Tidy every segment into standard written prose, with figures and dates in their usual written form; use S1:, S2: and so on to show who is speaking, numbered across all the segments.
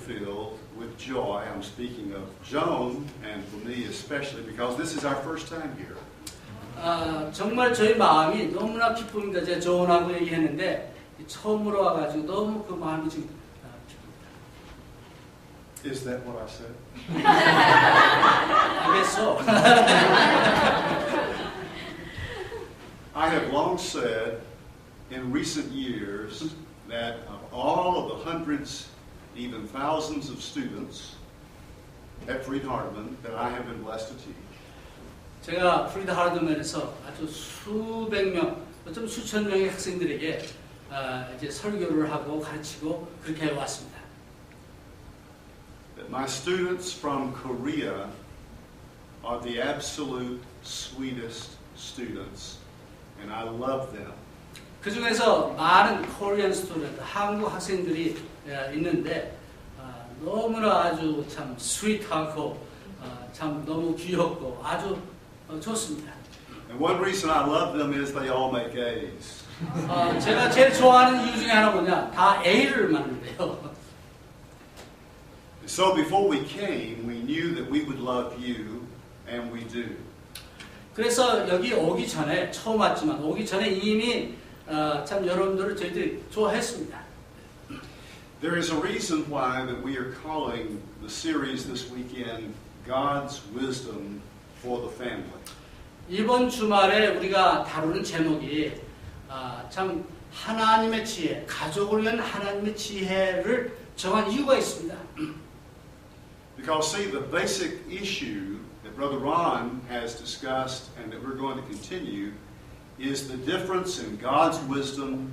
S1: filled with joy. I'm speaking of Joan and for me especially because this is our first time here.
S2: 정말 저희 마음이 너무나 기쁩니다. 제가 조언하고 얘기했는데 처음으로 와가지고 너무 그 마음이 지금 기쁩니다.
S1: Is that what I said?
S2: I guess so.
S1: I have long said in recent years that of all of the hundreds, even thousands of students at Freed-Hardeman that I have been blessed to teach,
S2: 제가 프리드 하르드맨에서 아주 수백 명, 어쩌면 수천 명의 학생들에게 이제 설교를 하고 가르치고 그렇게 해왔습니다.
S1: that my students from Korea are the absolute sweetest students, and I love them.
S2: 그 중에서 많은 코리안 스튜던트, 한국 학생들이 있는데 너무나 아주 참 스윗하고 참 너무 귀엽고 아주 좋습니다.
S1: And one reason I love them is they all make A's.
S2: 제가 제일 좋아하는 이유 중에 하나 뭐냐? 다 A를 맞는데요.
S1: So before we came, we knew that we would love you, and we do.
S2: 그래서 여기 오기 전에 처음 왔지만 오기 전에 이미 참 여러분들을 저희들이 좋아했습니다.
S1: There is a reason why that we are calling the series this weekend God's Wisdom for the Family.
S2: 이번 주말에 우리가 다루는 제목이 참 하나님의 지혜, 가족을 위한 하나님의 지혜를 정한 이유가 있습니다.
S1: Because see, the basic issue that Brother Ron has discussed and that we're going to continue is the difference in God's wisdom,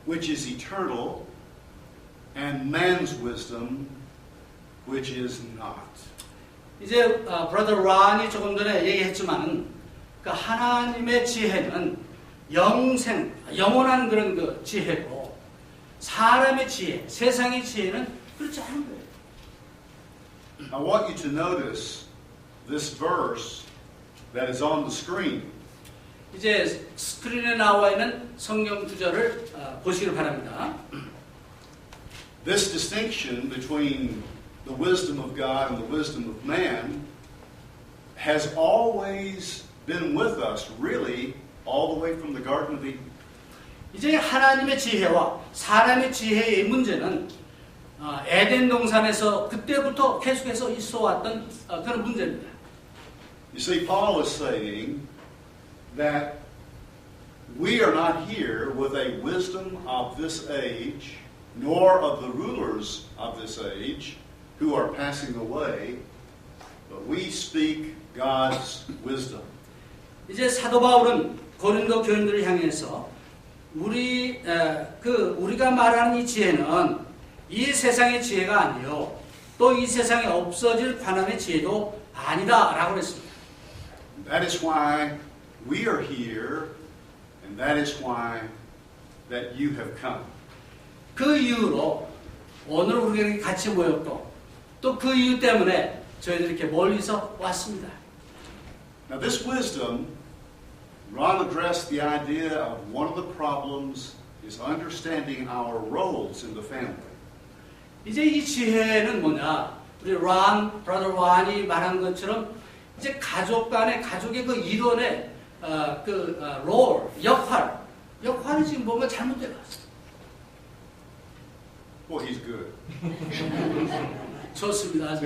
S1: which is eternal, and man's wisdom, which is not.
S2: 이제 브라더 란이 조금 전에 얘기했지만 그 하나님의 지혜는 영원한 그런 그 지혜고 사람의 지혜, 세상의 지혜는 그렇지 않은 거예요.
S1: I want you to notice this verse that is on the screen.
S2: 이제 스크린에 나와 있는 성경 구절을 보시길 바랍니다.
S1: This distinction between the wisdom of God and the wisdom of man has always been with us, really, all the way from the Garden of Eden.
S2: 이제 하나님의 지혜와 사람의 지혜의 문제는 에덴 동산에서 그때부터 계속해서 있어왔던 그런 문제입니다.
S1: You see, Paul is saying that we are not here with a wisdom of this age, nor of the rulers of this age who are passing away, but we speak God's wisdom.
S2: 이제 사도 바울은 고린도 교인들을 향해서 우리가 말하는 이 지혜는 이 세상의 지혜가 아니요, 또 이 세상에 없어질 관함의 지혜도 아니다라고 그랬습니다.
S1: That is why we are here, and that is why that you have come.
S2: 그 이유로 오늘 우리가 같이 모였고 또 그 이유 때문에 저희들이 이렇게 멀리서 왔습니다.
S1: Now this wisdom, Ron addressed the idea of one of the problems is understanding our roles in the family.
S2: 이제 이 지혜는 뭐냐? 우리 브라더 란이 말한 것처럼 이제 가족 간의 가족의 그 일원의 롤, 역할이 지금 뭔가 잘못돼 갔어.
S1: Well, he's good.
S2: 좋습니다.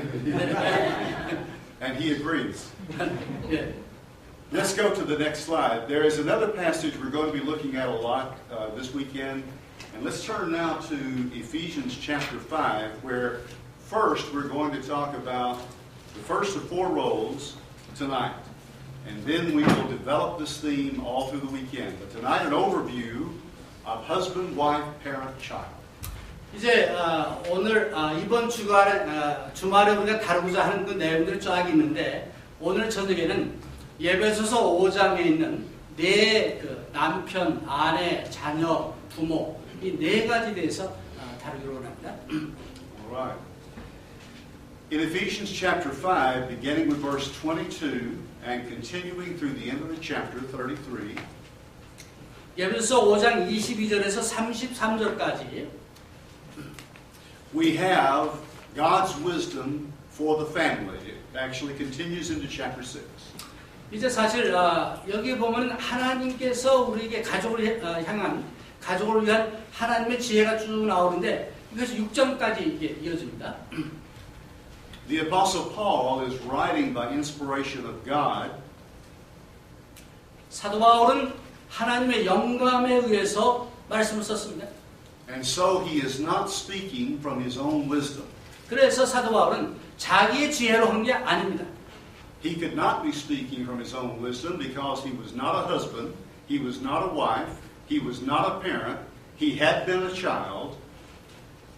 S1: And he agrees.
S2: 예.
S1: Let's go to the next slide. There is another passage we're going to be looking at a lot this weekend. And let's turn now to Ephesians chapter 5, where first we're going to talk about the first of four roles tonight. And then we will develop this theme all through the weekend. But tonight, an overview of husband, wife, parent, child.
S2: 이제 오늘 이번 주말에 우리가 다루고자 하는 그 내용들이 쫙 있는데 오늘 저녁에는 에베소서 5장에 있는 남편, 아내, 자녀, 부모 이 네 가지 대해서 다루기로 합니다.
S1: All right. In Ephesians chapter 5, beginning with verse 22 and continuing through the end of the chapter 33.
S2: 에베소서 5장 22절에서 33절까지
S1: we have God's wisdom for the family. It actually continues into chapter 6.
S2: 이제 사실 여기 보면 하나님께서 우리에게 가족을 향한 가족을 위한 하나님의 지혜가 쭉 나오는데 이것이 6장까지 이게 이어집니다.
S1: The Apostle Paul is writing by inspiration of God.
S2: 사도 바울은 하나님의 영감에 의해서 말씀을 썼습니다.
S1: And so he is not speaking from his own wisdom.
S2: 그래서 사도 바울은 자기의 지혜로 한 게 아닙니다.
S1: He could not be speaking from his own wisdom because he was not a husband, he was not a wife, he was not a parent, he had been a child.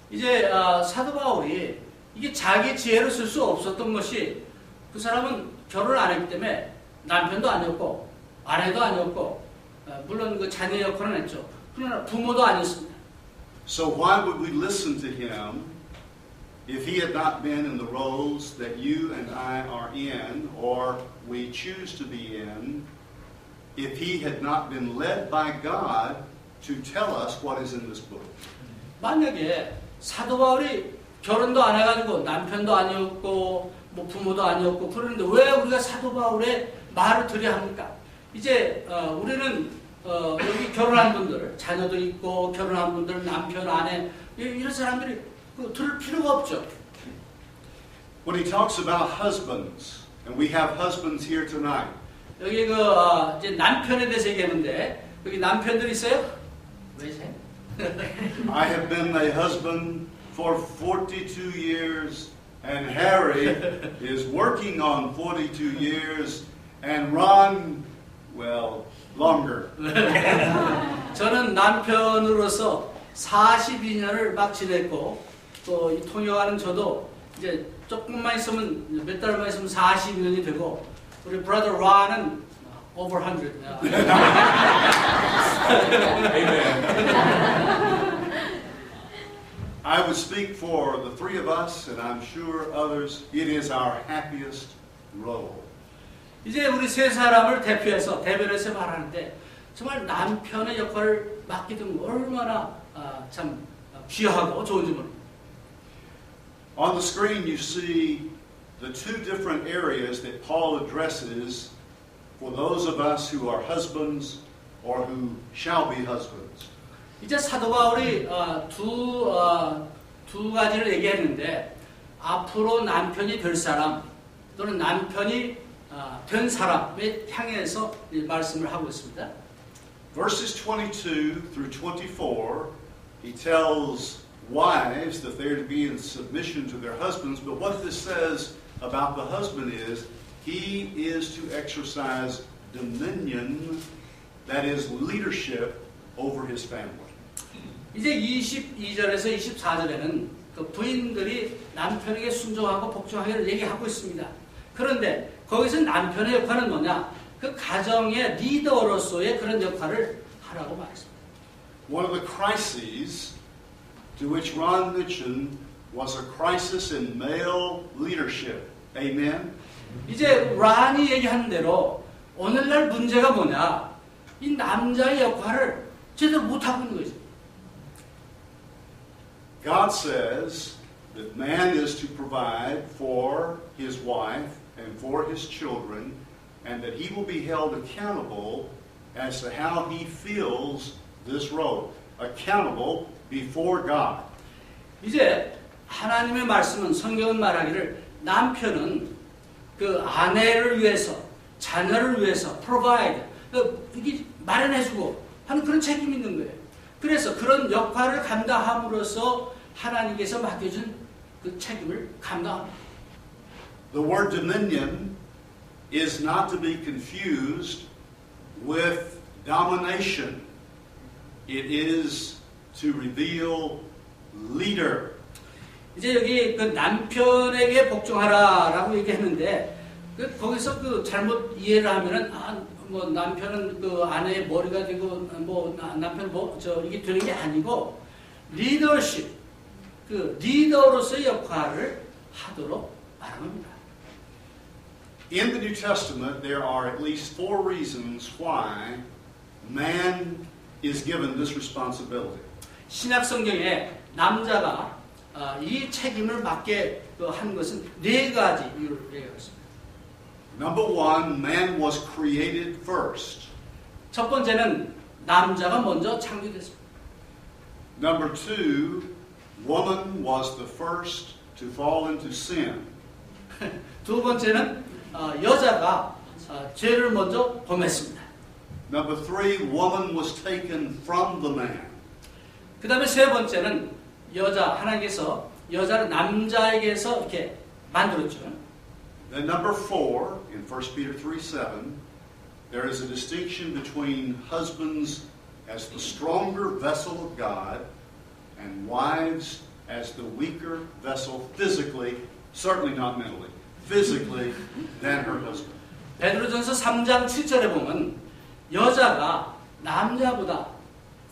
S2: 이제 사도 바울이 이게 자기 지혜로 쓸 수 없었던 것이 그 사람은 결혼을 안 했기 때문에 남편도 아니었고 아내도 아니었고 물론 그 자녀 역할은 했죠. 그러나 부모도 아니었습니다.
S1: So why would we listen to him if he had not been in the roles that you and I are in or we choose to be in, if he had not been led by God to tell us what is in this book?
S2: 만약에 사도 바울이 결혼도 안 해가지고 남편도 아니었고 뭐 부모도 아니었고 그러는데 왜 우리가 사도 바울의 말을 들어야 합니까? 이제 우리는 여기 결혼한 분들, 자녀들 있고 결혼한 분들, 남편, 아내 이런 사람들이 들을 필요가 없죠.
S1: When he talks about husbands, and we have husbands here tonight.
S2: 여기 이제 남편에 대해서 얘기하는데 여기 남편들 있어요? 왜세요?
S1: I have been a husband for 42 years, and Harry is working on 42 years, and Ron, well, longer.
S2: 저는 남편으로서 42년을 막 지냈고 또 이 통역하는 저도 이제 조금만 있으면 몇 달만 있으면 40년이 되고 우리 브라더 란은 over 100.
S1: I would speak for the three of us, and I'm sure others, it is our happiest role.
S2: 이제 우리 세 사람을 대변해서 말하는데 정말 남편의 역할을 맡게 되면 얼마나 참 귀하고 좋은지 모릅니다.
S1: On the screen you see the two different areas that Paul addresses for those of us who are husbands or who shall be husbands.
S2: 이제 사도 바울이 두 가지를 얘기했는데 앞으로 남편이 될 사람 또는 남편이 된 사람에 향해서 말씀을 하고 있습니다.
S1: Verses 22 through 24, he tells wives that they're to be in submission to their husbands, but what this says about the husband is he is to exercise dominion, that is leadership over his family.
S2: 이제 22절에서 24절에는 그 부인들이 남편에게 순종하고 복종하기를 얘기하고 있습니다. 그런데 거기서 남편의 역할은 뭐냐? 그 가정의 리더로서의 그런 역할을 하라고 말했습니다.
S1: One of the crises to which Ron mentioned was a crisis in male leadership. Amen?
S2: 이제 란이 얘기한 대로 오늘날 문제가 뭐냐? 이 남자의 역할을 제대로 못하고 있는 거죠.
S1: God says that man is to provide for his wife and for his children, and that he will be held accountable as to how he fills this role. Accountable before God.
S2: 이제 하나님의 말씀은 성경은 말하기를 남편은 그 아내를 위해서 자녀를 위해서 provide 이게 마련해주고 하는 그런 책임이 있는 거예요. 그래서 그런 역할을 감당함으로써 하나님께서 맡겨준 그 책임을 감당합니다.
S1: The word dominion is not to be confused with domination. It is to reveal leader.
S2: 이제 여기 그 남편에게 복종하라라고 얘기했는데 거기서 그 잘못 이해를 하면은 뭐 남편은 그 아내의 머리가 되고 뭐 남편 이게 되는 게 아니고 리더십 그 리더로서의 역할을 하도록 말합니다.
S1: In the New Testament, there are at least 4 reasons why man is given this responsibility.
S2: 신약 성경에 남자가 이 책임을 맡게 한 것은 네 가지 이유를 얘기하겠습니다.
S1: Number one, man was created first.
S2: 첫 번째는 남자가 먼저 창조됐습니다.
S1: Number two, woman was the first to fall into sin.
S2: 두 번째는 여자가 죄를 먼저 범했습니다.
S1: Number three, woman was taken from the man.
S2: 그 다음에 세 번째는 하나님께서 여자를 남자에게서 이렇게 만들었죠.
S1: Then number four, in 1 Peter 3:7, there is a distinction between husbands as the stronger vessel of God and wives as the weaker vessel physically, certainly not mentally, physically than her husband.
S2: 베드로전서 3장 7절에 보면 여자가 남자보다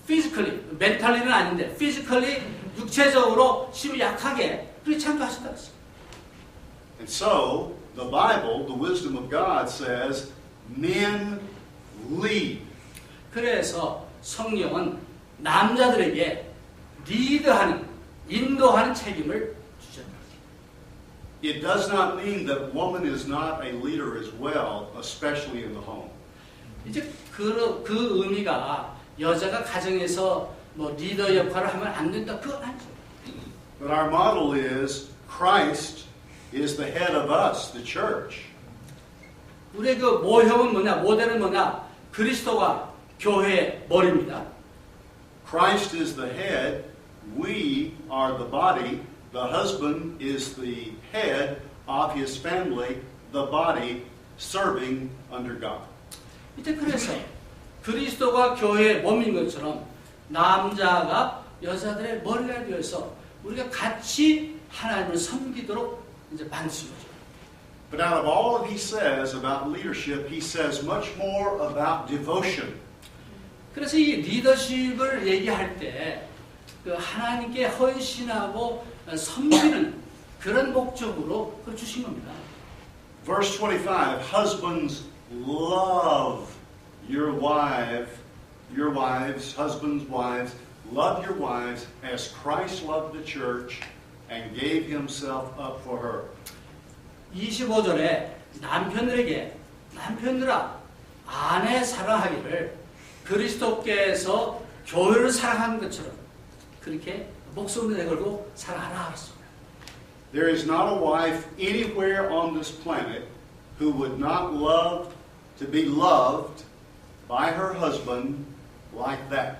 S2: physically, 멘탈리는 아닌데 physically, 육체적으로 심히 약하게 그렇게 창조하셨다 했어요.
S1: And so, the Bible, the wisdom of God says, men lead.
S2: 그래서 성령은 남자들에게 리드하는, 인도하는 책임을 주셨다.
S1: It does not mean that woman is not a leader as well, especially in the home.
S2: 이제 그 의미가 여자가 가정에서 리더 역할을 하면 안 된다, 그건 아니죠.
S1: But our model is Christ is the head of us, the church.
S2: 우리의 그 모형은 뭐냐, 모델은 뭐냐, 그리스도가 교회의 머리입니다.
S1: Christ is the head, we are the body, the husband is the head of his family, the body serving under God.
S2: 이제 그래서 그리스도가 교회의 몸인 것처럼 남자가 여자들의 머리가 되어서 우리가 같이 하나님을 섬기도록 이제 만드신 거죠.
S1: But out of all that he says about leadership, he says much more about devotion.
S2: 그래서 이 리더십을 얘기할 때 그 하나님께 헌신하고 섬기는 그런 목적으로 그걸 주신 겁니다.
S1: Verse 25, husbands love your wives, husbands, wives, love your wives as Christ loved the church and gave himself up for her.
S2: 25절에 남편들아 아내 사랑하기를 그리스도께서 교회를 사랑한 것처럼 그렇게 목숨을 내걸고 사랑하라 그랬습니다.
S1: There is not a wife anywhere on this planet who would not love to be loved by her husband like that.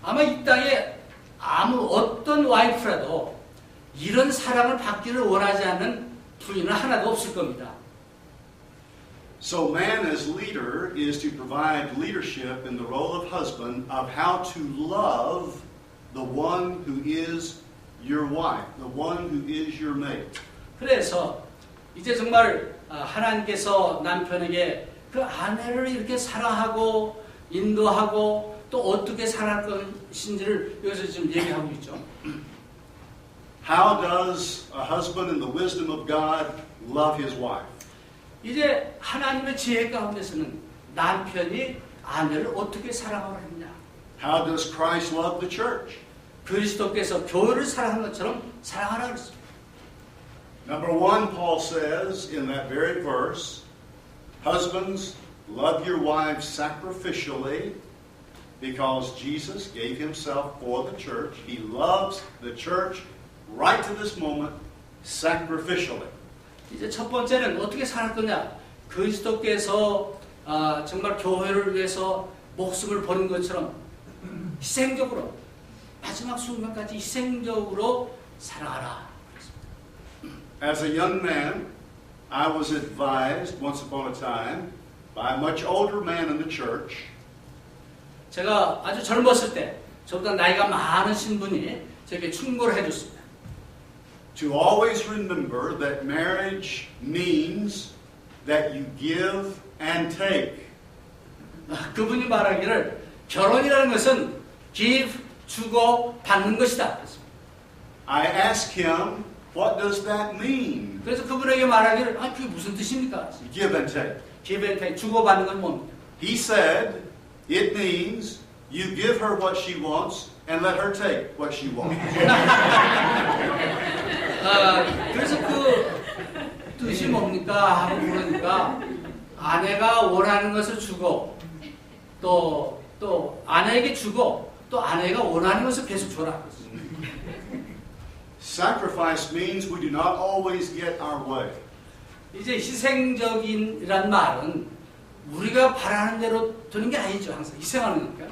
S2: 아마 이 땅에 아무 어떤 와이프라도 이런 사랑을 받기를 원하지 않는 부인은 하나도 없을 겁니다.
S1: So man as leader is to provide leadership in the role of husband of how to love the one who is your wife, the one who is your mate.
S2: 그래서 이제 정말 하나님께서 남편에게 그 아내를 이렇게 사랑하고 인도하고 또 어떻게 살아갈 것인지를 여기서 지금 얘기하고 있죠.
S1: How does a husband in the wisdom of God love his wife?
S2: 이제 하나님의 지혜 가운데서는 남편이 아내를 어떻게 사랑하라 했냐?
S1: How does Christ love the church?
S2: 그리스도께서 교회를 사랑한 것처럼 사랑하라 그랬습니다.
S1: Number one, Paul says in that very verse, husbands, love your wives sacrificially because Jesus gave himself for the church. He loves the church right to this moment sacrificially.
S2: 이제 첫 번째는 어떻게 살 거냐? 그리스도께서 정말 교회를 위해서 목숨을 버린 것처럼 희생적으로 마지막 순간까지 희생적으로 사랑하라.
S1: As a young man, I was advised once upon a time by a much older man in the church.
S2: 제가 아주 젊었을 때 저보다 나이가 많으신 분이 저에게 충고를 해줬습니다.
S1: To always remember that marriage means that you give and take.
S2: 그분이 말하기를 결혼이라는 것은 give, 주고 받는 것이다.
S1: I asked him, what does that mean?
S2: 그래서 그분에게 말하기를 그게 무슨 뜻입니까?
S1: Give and take.
S2: give and take, 주고 받는 건 뭡니까?
S1: He said, it means you give her what she wants and let her take what she wants.
S2: 그래서 그 뜻이 뭡니까 하고 물으니까 아내가 원하는 것을 주고 또 아내에게 주고 또 아내가 원하는 것을 계속 줘라.
S1: Sacrifice means we do not always get our way.
S2: 이제 희생적인이란 말은 우리가 바라는 대로 되는 게 아니죠. 항상 희생하는 거니까.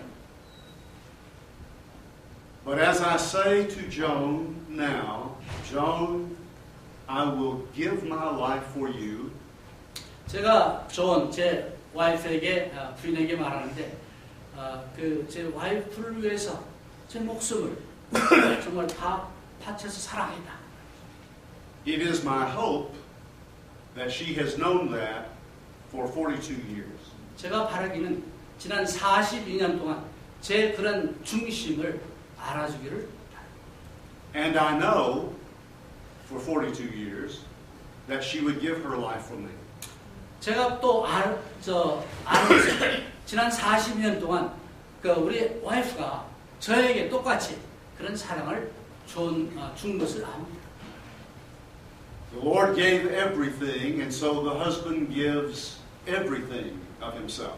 S1: But as I say to Joan now, Joan, I will give my life for you.
S2: 제가 제 와이프에게 부인에게 말하는데 제 와이프를 위해서 제 목숨을 정말 다 바쳐서 사랑했다.
S1: It is my hope that she has known that for 42 years.
S2: 제가 바라기는 지난 42년 동안 제 그런 중심을 알아주기를 바랍니다.
S1: And I know for 42 years that she would give her life for me.
S2: 제가 또 아는 지난 40년 동안 우리 와이프가 저에게 똑같이 그런 사랑을 준 것을 압니다.
S1: The Lord gave everything, and so the husband gives everything of himself.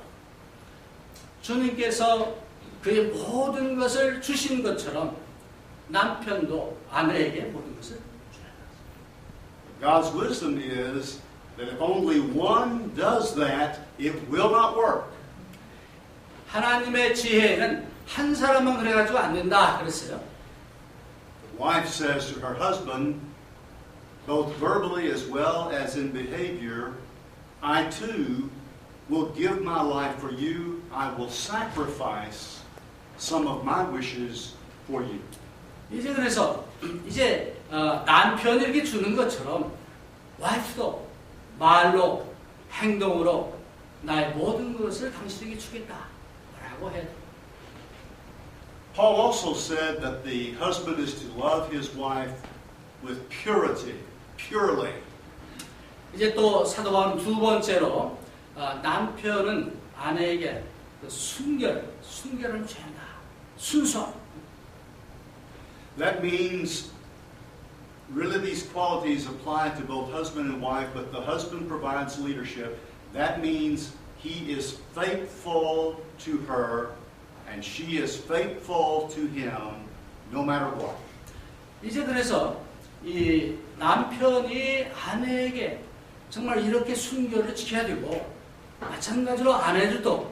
S2: 주님께서 그의 모든 것을 주신 것처럼 남편도 아내에게 모든 것을 주는
S1: God's wisdom is that if only one does that, it will not work.
S2: 하나님의 지혜는 한 사람만 그래가지고 안 된다 그랬어요.
S1: The wife says to her husband, both verbally as well as in behavior, I too will give my life for you. I will sacrifice some of my wishes for you.
S2: 이제 그래서 남편이 이렇게 주는 것처럼 와이프도 말로 행동으로 나의 모든 것을 당신에게 주겠다라고 해야 돼요.
S1: Paul also said that the husband is to love his wife with purely.
S2: 이제 또 사도 바울은 두 번째로 남편은 아내에게 순결을 줘야 한다. 순수함.
S1: That means really these qualities apply to both husband and wife, but the husband provides leadership. That means he is faithful to her and she is faithful to him no matter what.
S2: 이제 그래서 이 남편이 아내에게 정말 이렇게 순결을 지켜야 되고 마찬가지로 아내들도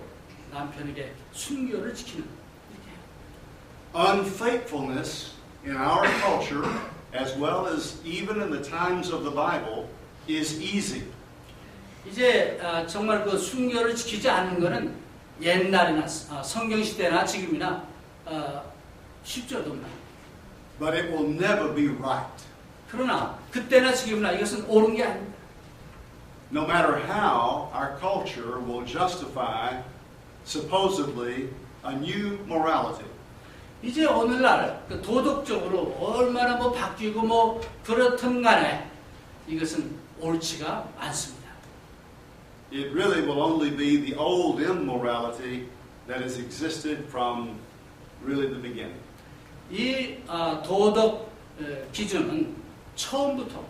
S2: 남편에게 순결을 지키는 이렇게.
S1: Unfaithfulness in our culture, as well as even in the times of the Bible, is easy.
S2: 이제 정말 그 순결을 지키지 않는 것은 옛날이나 성경 시대나 지금이나 쉽죠, 너무나.
S1: But it will never be right.
S2: 그러나 그때나 지금이나 이것은 옳은 게 아닙니다.
S1: No matter how our culture will justify supposedly a new morality.
S2: 이제 오늘날 도덕적으로 얼마나 바뀌고 그렇든 간에 이것은 옳지가 않습니다.
S1: It really will only be the old immorality that has existed from really the beginning.
S2: 이 도덕 기준은 처음부터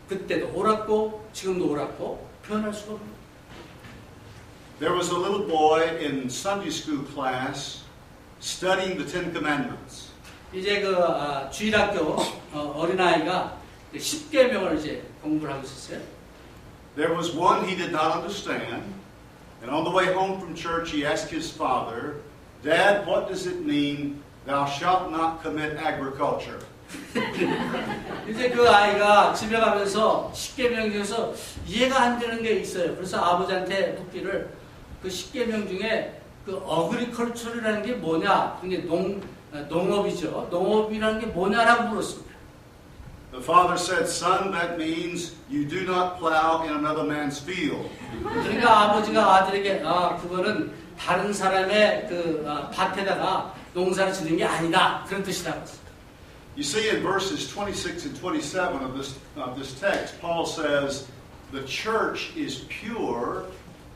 S2: 그때도 옳았고 지금도 옳았고 변할 수가 없습니다.
S1: There was a little boy in Sunday school class studying the Ten Commandments.
S2: 이제 주일학교 어린아이가 10계명을 이제 공부를 하고 있었어요.
S1: There was one he did not understand, and on the way home from church he asked his father, "Dad, what does it mean, thou shalt not commit agriculture?"
S2: 이제 그 아이가 집에 가면서 10계명 중에서 이해가 안 되는 게 있어요. 그래서 아버지한테 묻기를 그 10계명 중에 그 어그리컬처라는 게 뭐냐? 그게 농업이죠. 농업이라는 게 뭐냐라고 물었습니다.
S1: The father said, "Son, that means you do not plow in another man's field."
S2: 그러니까 아버지가 아들에게 그거는 다른 사람의 밭에다가 농사를 짓는 게 아니다. 그런 뜻이라고 했습니다.
S1: You see in verses 26 and 27 of this text, Paul says, the church is pure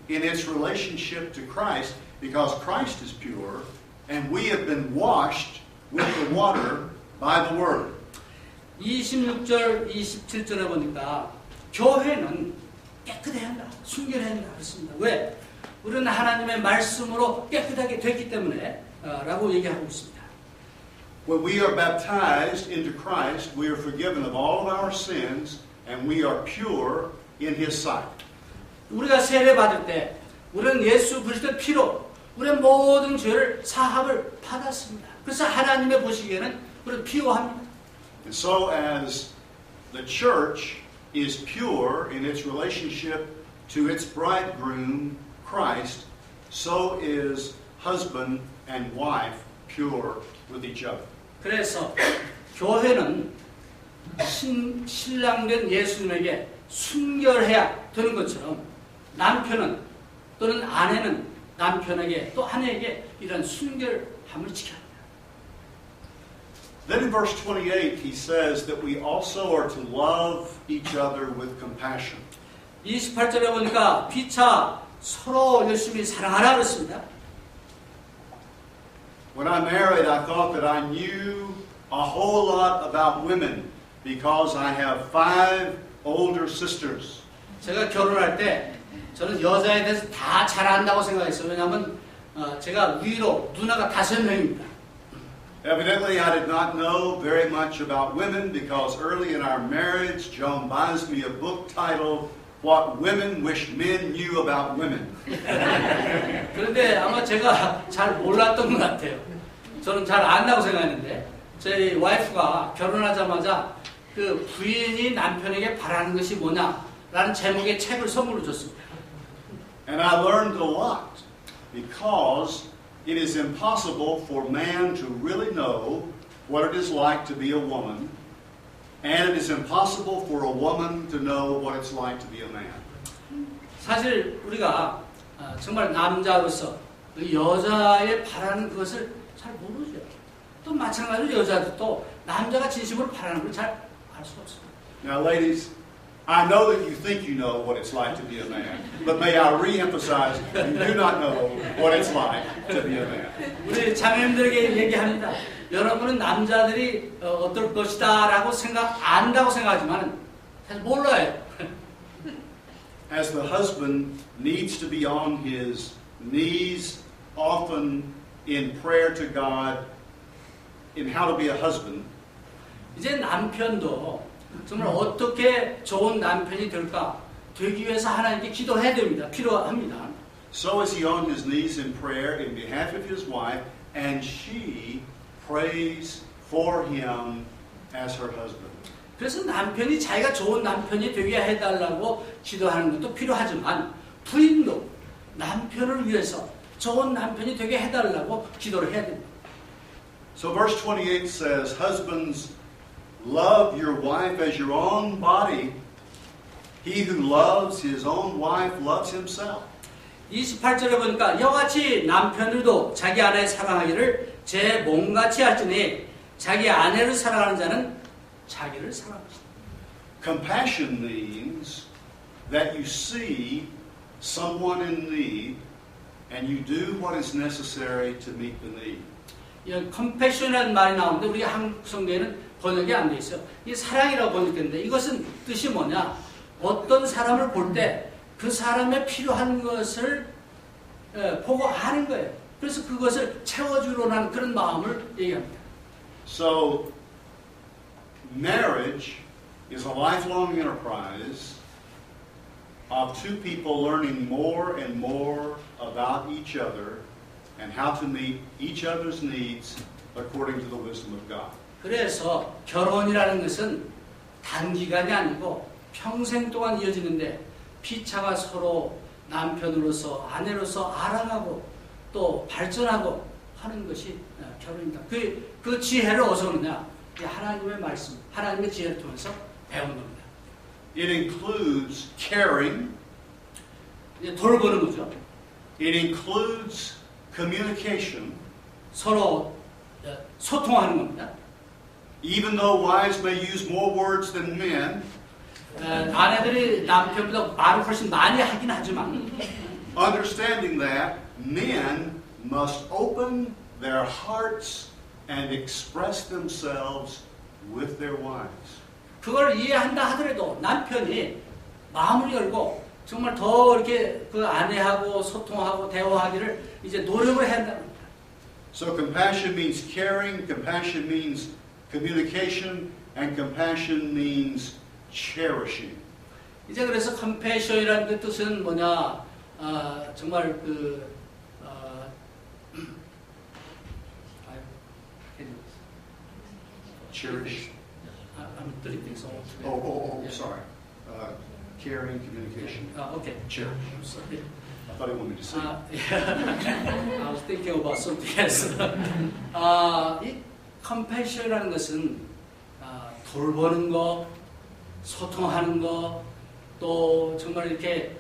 S1: in its relationship to Christ because Christ is pure, and we have been washed with the water by the word.
S2: 26절, 27절에 보니까 교회는 깨끗해야 한다, 순결해야 한다 그렇습니다. 왜? 우리는 하나님의 말씀으로 깨끗하게 됐기 때문에 라고 얘기하고 있습니다.
S1: When we are baptized into Christ, we are forgiven of all of our sins and we are pure in His sight.
S2: 우리가 세례 받을 때 우리는 예수 그리스도의 피로 우리의 모든 죄를 사함을 받았습니다. 그래서 하나님의 보시기에는 우리는 피요합니다.
S1: And so as the church is pure in its relationship to its bridegroom, Christ, so is husband and wife pure with each other.
S2: 그래서 교회는 신랑된 예수님에게 순결해야 되는 것처럼 남편은 또는 아내는 남편에게 또 아내에게 이런 순결함을 지켜야 합니다.
S1: Then in verse 28 he says that we also are to love each other with compassion.
S2: 28절에 보니까 피차 서로 열심히 사랑하라 그랬습니다.
S1: When I married, I thought that I knew a whole lot about women because I have 5 older sisters.
S2: 제가 결혼할 때 저는 여자에 대해서 다 잘 안다고 생각했어요. 왜냐하면 제가 위로 누나가 5명입니다.
S1: Evidently, I did not know very much about women because early in our marriage, Joan buys me a book titled What Women Wish Men Knew About Women.
S2: 그런데 아마 제가 잘 몰랐던 것 같아요. 저는 잘 안다고 생각했는데 저희 와이프가 결혼하자마자 그 부인이 남편에게 바라는 것이 뭐냐라는 제목의 책을 선물로 줬습니다.
S1: And I learned a lot because it is impossible for man to really know what it is like to be a woman, and it is impossible for a woman to know what it's like to be a man.
S2: 사실 우리가 정말 남자로서 그 여자의 바라는 것을 잘 모르죠. 또 마찬가지로 여자도 남자가 진심으로 바라는 걸 잘 알 수 없습니다.
S1: Now, ladies, I know that you think you know what it's like to be a man, but may I re-emphasize, you do not know what it's like to be a man.
S2: 우리 자매님들에게 얘기합니다. 여러분은 남자들이 어떨 것이다라고 안다고 생각하지만 사실 몰라요.
S1: As the husband needs to be on his knees often in prayer to God in how to be a husband,
S2: 이제 남편도 정말 어떻게 좋은 남편이 되기 위해서 하나님께 기도해야 됩니다. 필요합니다.
S1: so is he on his knees in prayer in behalf of his wife, and she prays for him as her husband.
S2: 그래서 남편이 자기가 좋은 남편이 되게 해달라고 기도하는 것도 필요하지만 부인도 남편을 위해서 좋은 남편이 되게 해달라고 기도를 해야 됩니다.
S1: So verse 28 says, husbands, love your wife as your own body. He who loves his own wife loves himself.
S2: 28절에 보니까 이같이 남편들도 자기 아내 사랑하기를 제 몸같이 할지니 자기 아내를 사랑하는 자는 자기를 사랑합니다.
S1: Compassion means that you see someone in need and you do what is necessary to meet the need.
S2: 이 컴패션이라는 말이 나오는데 우리 한국 성경에는 번역이 안 돼 있어요. 이 사랑이라고 번역했는데 이것은 뜻이 뭐냐? 어떤 사람을 볼 때 그 사람의 필요한 것을 보고 아는 거예요. 그래서 그것을 채워주려고 하는 그런 마음을 얘기합니다.
S1: So, marriage is a lifelong enterprise of two people learning more and more about each other and how to meet each other's needs according to the wisdom of God.
S2: 그래서 결혼이라는 것은 단기간이 아니고 평생 동안 이어지는데 피차가 서로 남편으로서 아내로서 알아가고 또 발전하고 하는 것이 결혼입니다. 그 지혜를 어디서 오느냐? 하나님의 말씀, 하나님의 지혜를 통해서 배우는 겁니다.
S1: It includes caring.
S2: 돌보는 거죠.
S1: It includes communication.
S2: 서로 소통하는 겁니다.
S1: Even though wives may use more words than men,
S2: 아내들이 남편보다 말을 훨씬 많이 하긴 하지만
S1: understanding that men must open their hearts and express themselves with their wives.
S2: 그걸 이해한다 하더라도 남편이 마음을 열고 정말 더 이렇게 그 아내하고 소통하고 대화하기를 이제 노력을 해야 한다는 겁니다.
S1: So compassion means caring, compassion means communication, and compassion means cherishing.
S2: 이제 그래서 compassion이라는 그 뜻은 뭐냐? 정말
S1: Cherish.
S2: I'm three things all together.
S1: Oh,
S2: Yeah.
S1: sorry. Caring, communication,
S2: Okay.
S1: cherish.
S2: Sorry.
S1: I thought he wanted me to say.
S2: Yeah. I was thinking about something else. 이 compassion이라는 것은 돌보는 거, 소통하는 거, 또 정말 이렇게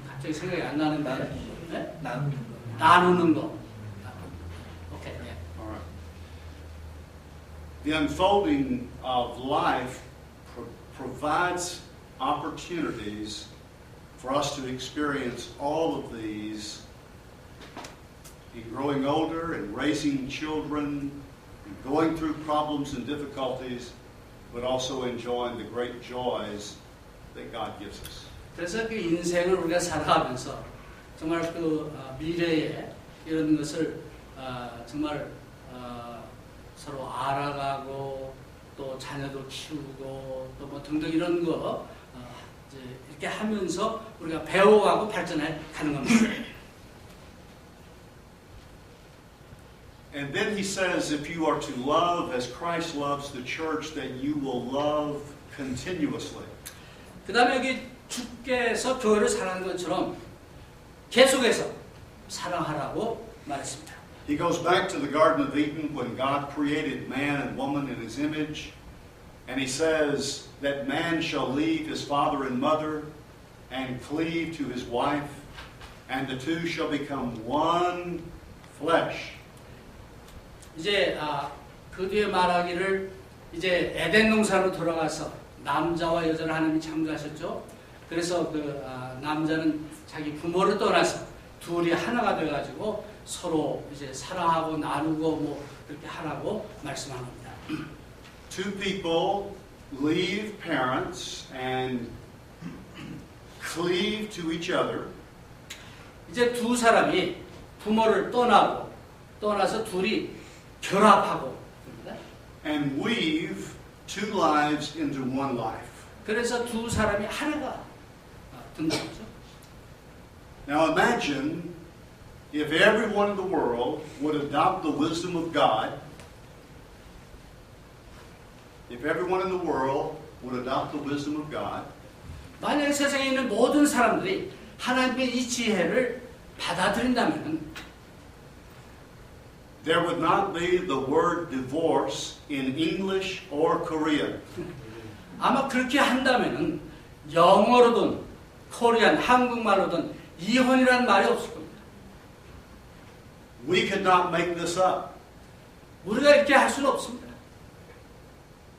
S2: 갑자기 생각이 안 나는데 네? 나누는 거. 오케이. 네.
S1: All right. The unfolding of life provides opportunities for us to experience all of these in growing older and raising children, and going through problems and difficulties, but also enjoying the great joys that God gives us.
S2: 그래서 그 인생을 우리가 살아가면서 정말 미래에 이런 것을 정말 서로 알아가고 또 자녀도 키우고 또 뭐 등등 이런 거 이제 이렇게 하면서 우리가 배워가고 발전해 가는 겁니다.
S1: And then he says, if you are to love as Christ loves the church, that you will love continuously.
S2: 그 다음에 여기 주께서 교회를 사랑하는 것처럼 계속해서 사랑하라고 말했습니다.
S1: He goes back to the Garden of Eden when God created man and woman in his image. And he says that man shall leave his father and mother and cleave to his wife, and the two shall become one flesh.
S2: 이제 그 뒤에 말하기를 이제 에덴 동산으로 돌아가서 남자와 여자를 하나님이 창조하셨죠. 그래서 남자는 자기 부모를 떠나서 둘이 하나가 돼가지고 서로 이제 사랑하고 나누고 뭐 그렇게 하라고 말씀한 겁니다.
S1: Two people leave parents and cleave to each other.
S2: 이제 두 사람이 부모를 떠나서 둘이 결합하고
S1: And weave two lives into one life.
S2: 그래서 두 사람이 하나가 된 거죠.
S1: Now imagine if everyone in the world would adopt the wisdom of God. If everyone in the world would adopt the wisdom of God.
S2: 만약에 세상에 있는 모든 사람들이 하나님의 이 지혜를 받아들인다면
S1: There would not be the word divorce in English or Korean.
S2: 아마 그렇게 한다면은 영어로든 코리안 한국말로든 이혼이라는 말이 없을 겁니다.
S1: We could not make this up.
S2: 우리가 이렇게 할 수는 없습니다.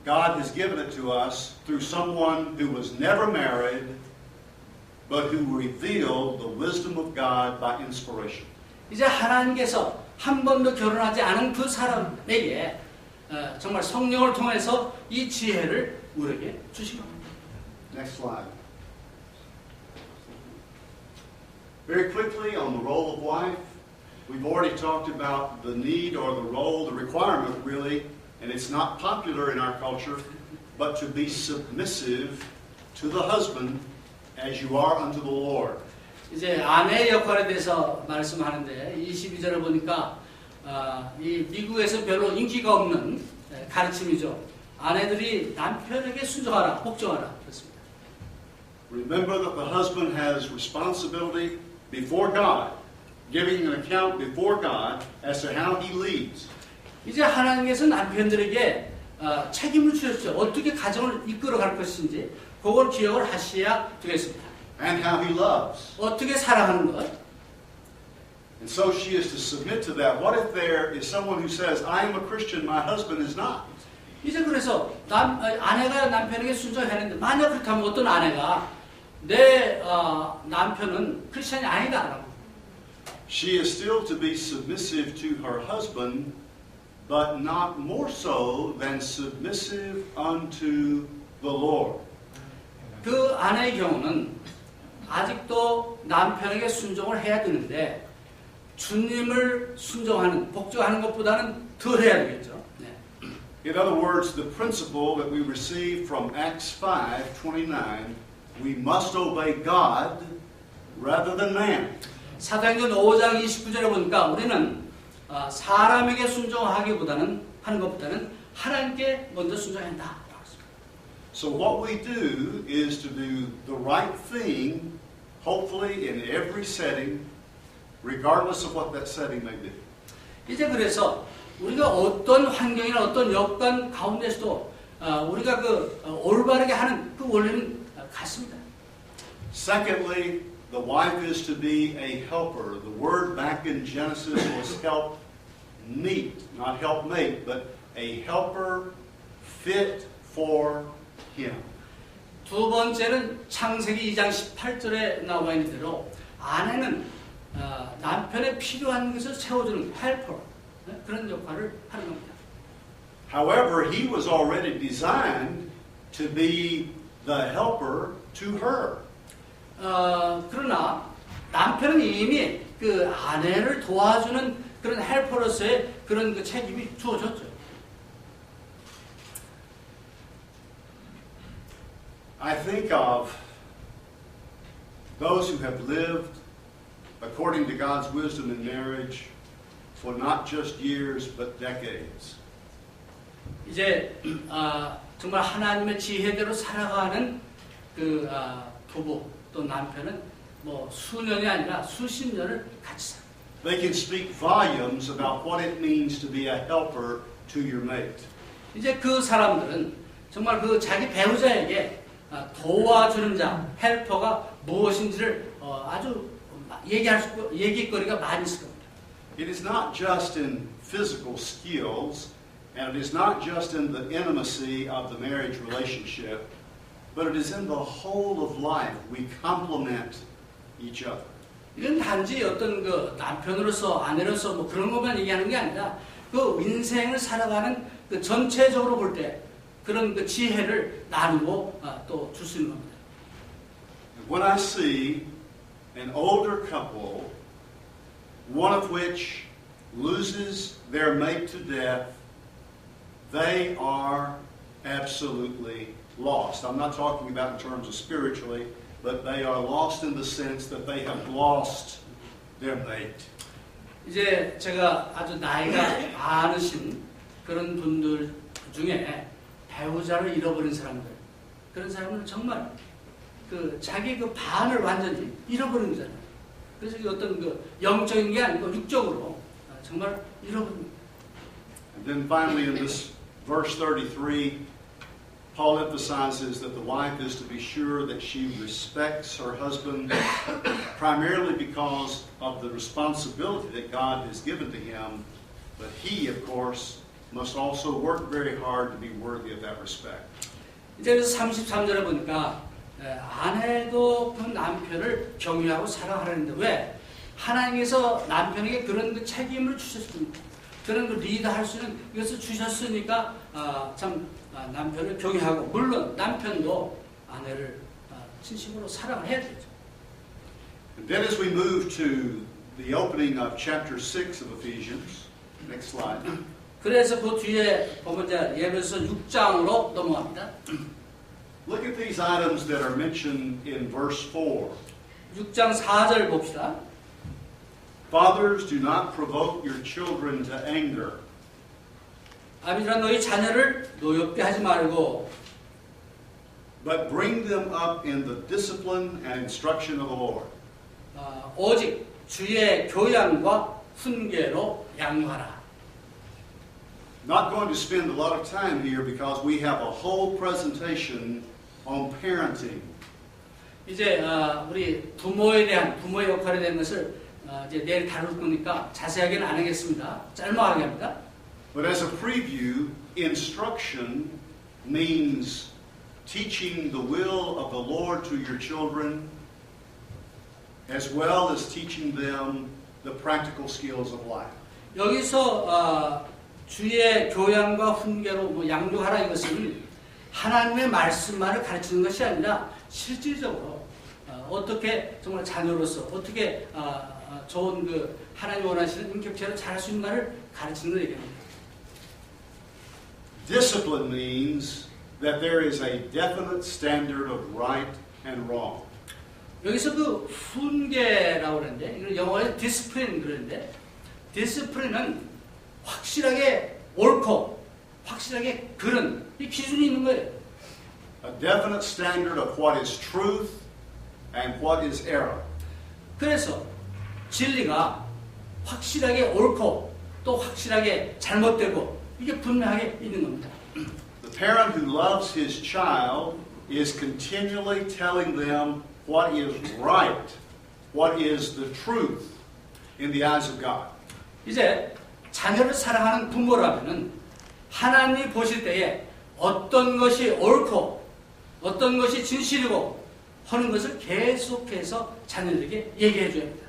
S1: God has given it to us through someone who was never married, but who revealed the wisdom of God by inspiration.
S2: 이제 하나님께서 한 번도 결혼하지 않은 그 사람에게 정말 성령을 통해서 이 지혜를 우리에게 주신 겁니다.
S1: Next slide. Very quickly on the role of wife, we've already talked about the need or the role, the requirement really, and it's not popular in our culture, but to be submissive to the husband as you are unto the Lord.
S2: 이제 아내의 역할에 대해서 말씀하는데 22절을 보니까 이 미국에서 별로 인기가 없는 가르침이죠. 아내들이 남편에게 순종하라, 복종하라 그렇습니다.
S1: Remember that the husband has responsibility before God, giving an account before God as to how he leads.
S2: 이제 하나님께서 남편들에게 책임을 주셨죠. 어떻게 가정을 이끌어갈 것인지 그걸 기억을 하셔야 되겠습니다.
S1: And how he loves.
S2: 어떻게 사랑하는 것.
S1: And so she is to submit to that. What if there is someone who says, I am a Christian, my husband is not?
S2: 이제 그래서 아내가 남편에게 순종했는데 만약 그렇다면 어떤 아내가 내 남편은 크리스천이 아니다라고
S1: She is still to be submissive to her husband, but not more so than submissive unto the Lord.
S2: 그 아내의 경우는 아직도 남편에게 순종을 해야 되는데 주님을 순종하는, 복종하는 것보다는 더 해야 되겠죠. 네.
S1: In other words, the principle that we receive from Acts 5:29, we must obey God rather than man.
S2: 사도행전 5장 29절에 보니까 우리는 사람에게 순종하기보다는 하는 것보다는 하나님께 먼저 순종해야 한다.
S1: So what we do is to do the right thing, hopefully in every setting, regardless of what that setting may be.
S2: 이제 그래서 우리가 어떤 환경이나 어떤 여건 가운데서도 우리가 그 올바르게 하는 그 원리는 같습니다.
S1: Secondly, the wife is to be a helper. The word back in Genesis was help meet, not help mate, but a helper fit for him.
S2: 두 번째는 창세기 2장 18절에 나와 있는 대로 아내는 남편의 필요한 것을 채워주는 헬퍼, 그런 역할을 하는 겁니다.
S1: However, he was already designed to be the helper to her.
S2: 그러나 남편은 이미 그 아내를 도와주는 그런 헬퍼로서의 그런 그 책임이 주어졌죠.
S1: I think of those who have lived according to God's wisdom in marriage for not just years but decades.
S2: 이제 정말 하나님의 지혜대로 살아가는 그 부부 또 남편은 뭐 수년이 아니라 수십 년을 같이 삽니다.
S1: They can speak volumes about what it means to be a helper to your mate.
S2: 이제 그 사람들은 정말 그 자기 배우자에게 도와주는 자, 헬퍼가 무엇인지를 아주 얘기거리가 많이 있을 겁니다.
S1: It is not just in physical skills, and it is not just in the intimacy of the marriage relationship, but it is in the whole of life. We complement each other.
S2: 이건 단지 어떤 그 남편으로서 아내로서 뭐 그런 것만 얘기하는 게 아니라 그 인생을 살아가는 그 전체적으로 볼 때 그런 그 지혜를 나누고 또 줄 수 있는 겁니다.
S1: When I see an older couple, one of which loses their mate to death, they are absolutely lost. I'm not talking about in terms of spiritually, but they are lost in the sense that they have lost their mate.
S2: 이제 제가 아주 나이가 많으신 그런 분들 중에 배우자를 잃어버린 사람들, 그런 사람은 정말 그 자기 그 반을 완전히 잃어버린 거잖아요. 그래서 어떤 그 영적인 게 아니고 육적으로 정말 잃어버립니다.
S1: And then finally in this verse 33, Paul emphasizes that the wife is to be sure that she respects her husband primarily because of the responsibility that God has given to him, but he, of course, must also work very hard to be worthy of that respect.
S2: 이제 그래서 33절에 보니까 아내도 그 남편을 경유하고 사랑하라는데 왜? 하나님께서 남편에게 그런 그 책임을 주셨습니다. 그런 그 리더할 수 있는 이것을 주셨으니까 참 남편을 경유하고 물론 남편도 아내를 진심으로 사랑을 해야 되죠.
S1: And then as we move to the opening of chapter 6 of Ephesians, next slide.
S2: 그래서 그 뒤에 보면 이제 예배서 6장으로 넘어갑니다.
S1: Look at these items that are mentioned in verse 4.
S2: 6장 4절 봅시다.
S1: Fathers, do not provoke your children to anger.
S2: 아비들아 너희 자녀를 노엽게 하지 말고
S1: but bring them up in the discipline and instruction of the Lord.
S2: 오직 주의 교양과 훈계로 양육하라.
S1: Not going to spend a lot of time here because we have a whole presentation on parenting.
S2: 이제 우리 부모에 대한 부모의 역할에 대한 것을 이제 내일 다룰 거니까 자세하게는 안 하겠습니다. 짤막하게 합니다.
S1: But as a preview, instruction means teaching the will of the Lord to your children, as well as teaching them the practical skills of life.
S2: 여기서 주의 교양과 훈계로 뭐 양육하라 이것은 하나님의 말씀만을 가르치는 것이 아니라 실질적으로 어떻게 정말 자녀로서 어떻게 좋은 그 하나님 원하시는 인격체를 잘할 수 있는가를 가르치는 걸 얘기합니다.
S1: Discipline means that there is a definite standard of right and wrong.
S2: 여기서 그 훈계라고 그러는데 이걸 영어에 디스플린 그러는데 디스플린은 확실하게 옳고 확실하게 그른 이 기준이 있는 거예요.
S1: A definite standard of what is truth and what is error.
S2: 그래서 진리가 확실하게 옳고 또 확실하게 잘못되고 이게 분명하게 있는 겁니다.
S1: The parent who loves his child is continually telling them what is right, what is the truth in the eyes of God.
S2: 이제 자녀를 사랑하는 부모라면은 하나님이 보실 때에 어떤 것이 옳고 어떤 것이 진실이고 하는 것을 계속해서 자녀들에게 얘기해 줘야 합니다.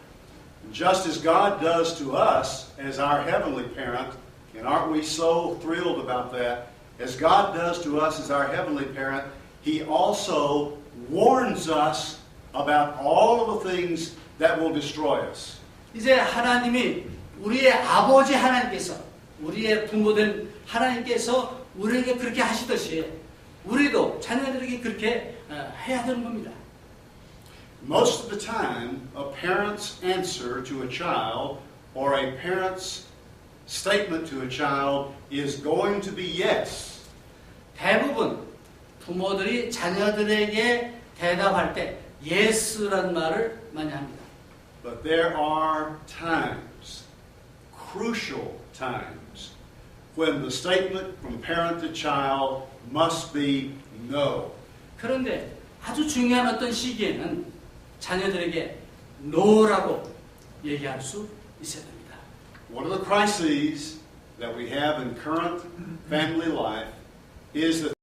S1: Just as God does to us as our heavenly parent, and aren't we so thrilled about that? As God does to us as our heavenly parent, He also warns us about all of the things that will destroy us.
S2: 이제 하나님이 우리의 아버지 하나님께서 우리의 부모된 하나님께서 우리에게 그렇게 하시듯이 우리도 자녀들에게 그렇게 해야 되는 겁니다.
S1: Most of the time, a parent's answer to a child or a parent's statement to a child is going to be yes.
S2: 대부분 부모들이 자녀들에게 대답할 때 yes라는 말을 많이 합니다.
S1: But there are times, crucial times, when the statement from parent to child must be no.
S2: 그런데 아주 중요한 어떤 시기에는 자녀들에게 no라고 얘기할 수 있어야 됩니다.
S1: One of the crises that we have in current family life is that